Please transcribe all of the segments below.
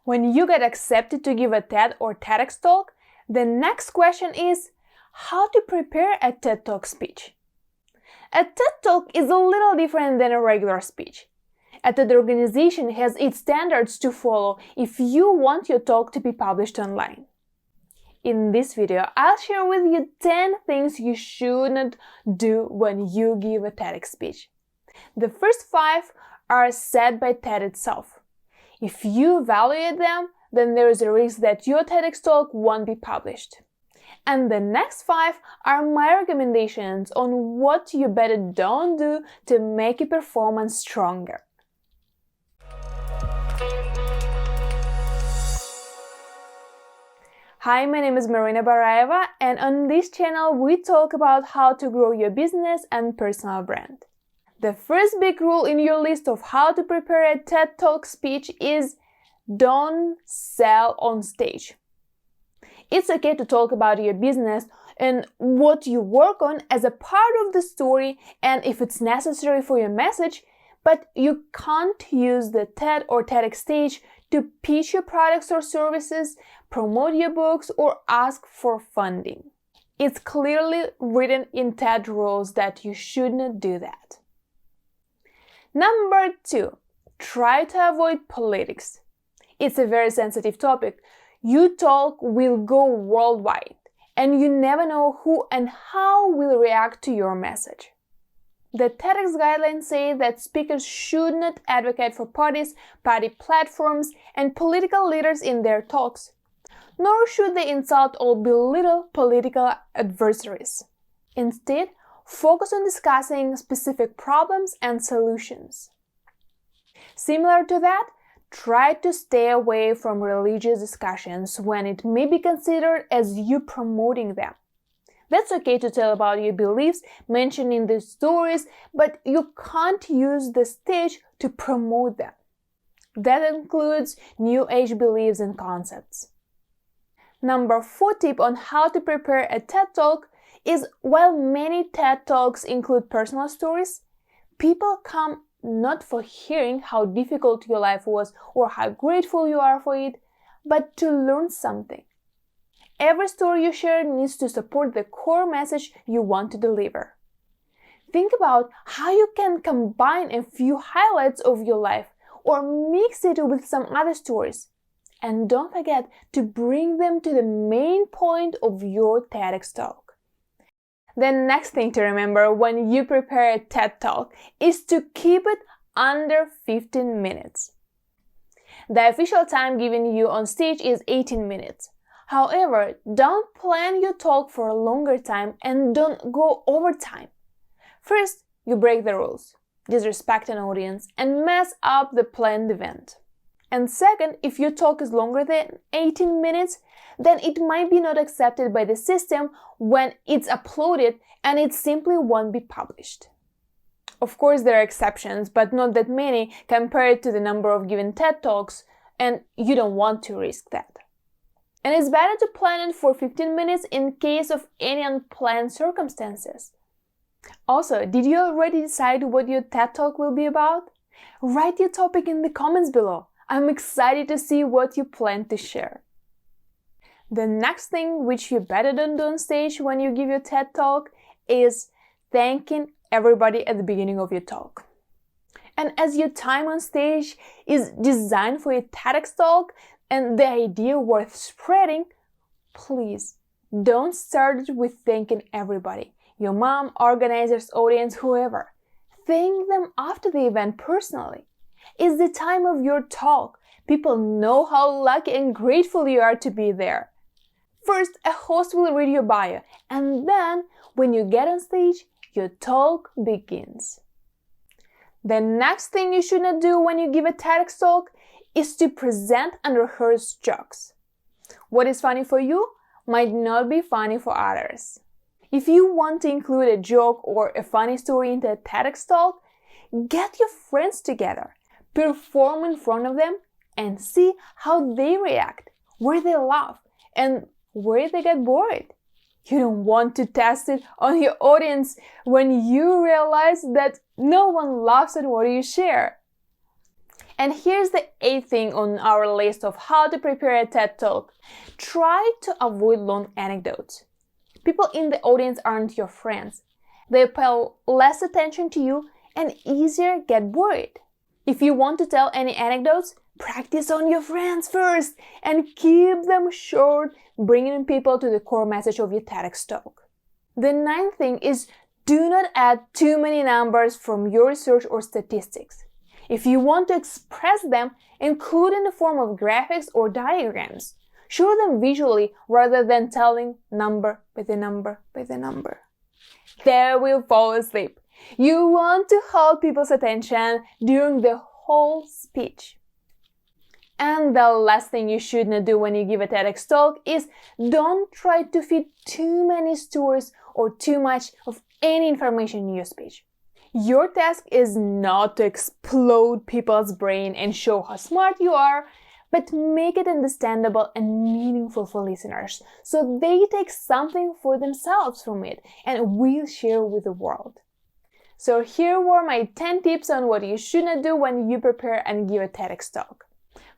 When you get accepted to give a TED or TEDx talk, the next question is how to prepare a TED Talk speech. A TED Talk is a little different than a regular speech. A TED organization has its standards to follow if you want your talk to be published online. In this video, I'll share with you 10 things you shouldn't do when you give a TEDx speech. The first 5 are set by TED itself. If you violate them, then there is a risk that your TEDx talk won't be published. And the next 5 are my recommendations on what you better don't do to make your performance stronger. Hi, my name is Marina Baraeva, and on this channel we talk about how to grow your business and personal brand. The first big rule in your list of how to prepare a TED Talk speech is don't sell on stage. It's okay to talk about your business and what you work on as a part of the story and if it's necessary for your message, but you can't use the TED or TEDx stage to pitch your products or services, promote your books, or ask for funding. It's clearly written in TED rules that you shouldn't do that. Number 2, try to avoid politics. It's a very sensitive topic. Your talk will go worldwide, and you never know who and how will react to your message. The TEDx guidelines say that speakers should not advocate for parties, party platforms, and political leaders in their talks, nor should they insult or belittle political adversaries. Instead, focus on discussing specific problems and solutions. Similar to that, try to stay away from religious discussions when it may be considered as you promoting them. That's okay to tell about your beliefs mentioned in the stories, but you can't use the stage to promote them. That includes New Age beliefs and concepts. Number 4 tip on how to prepare a TED Talk is while many TED Talks include personal stories, people come not for hearing how difficult your life was or how grateful you are for it, but to learn something. Every story you share needs to support the core message you want to deliver. Think about how you can combine a few highlights of your life or mix it with some other stories. And don't forget to bring them to the main point of your TEDx talk. The next thing to remember when you prepare a TED Talk is to keep it under 15 minutes. The official time given you on stage is 18 minutes. However, don't plan your talk for a longer time and don't go over time. First, you break the rules, disrespect an audience, and mess up the planned event. And second, if your talk is longer than 18 minutes, then it might be not accepted by the system when it's uploaded and it simply won't be published. Of course, there are exceptions, but not that many compared to the number of given TED Talks, and you don't want to risk that. And it's better to plan it for 15 minutes in case of any unplanned circumstances. Also, did you already decide what your TED Talk will be about? Write your topic in the comments below. I'm excited to see what you plan to share. The next thing which you better don't do on stage when you give your TED Talk is thanking everybody at the beginning of your talk. And as your time on stage is designed for your TEDx talk and the idea worth spreading, please don't start with thanking everybody. Your mom, organizers, audience, whoever. Thank them after the event personally. It's the time of your talk. People know how lucky and grateful you are to be there. First, a host will read your bio, and then, when you get on stage, your talk begins. The next thing you should not do when you give a TEDx talk is to present unrehearsed jokes. What is funny for you might not be funny for others. If you want to include a joke or a funny story into a TEDx talk, get your friends together. Perform in front of them and see how they react, where they laugh, and where they get bored. You don't want to test it on your audience when you realize that no one laughs at what you share. And here's the 8th thing on our list of how to prepare a TED Talk. Try to avoid long anecdotes. People in the audience aren't your friends. They pay less attention to you and easier get bored. If you want to tell any anecdotes, practice on your friends first and keep them short, bringing people to the core message of your TEDx talk. The 9th thing is do not add too many numbers from your research or statistics. If you want to express them, include in the form of graphics or diagrams. Show them visually rather than telling number with a number with a number. They will fall asleep. You want to hold people's attention during the whole speech. And the last thing you should not do when you give a TEDx talk is don't try to fit too many stories or too much of any information in your speech. Your task is not to explode people's brain and show how smart you are, but make it understandable and meaningful for listeners so they take something for themselves from it and will share with the world. So here were my 10 tips on what you should not do when you prepare and give a TEDx talk.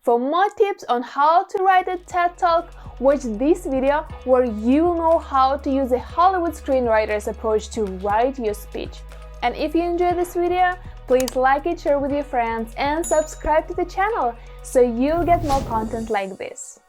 For more tips on how to write a TED Talk, watch this video where you will know how to use a Hollywood screenwriter's approach to write your speech. And if you enjoyed this video, please like it, share with your friends, and subscribe to the channel so you'll get more content like this.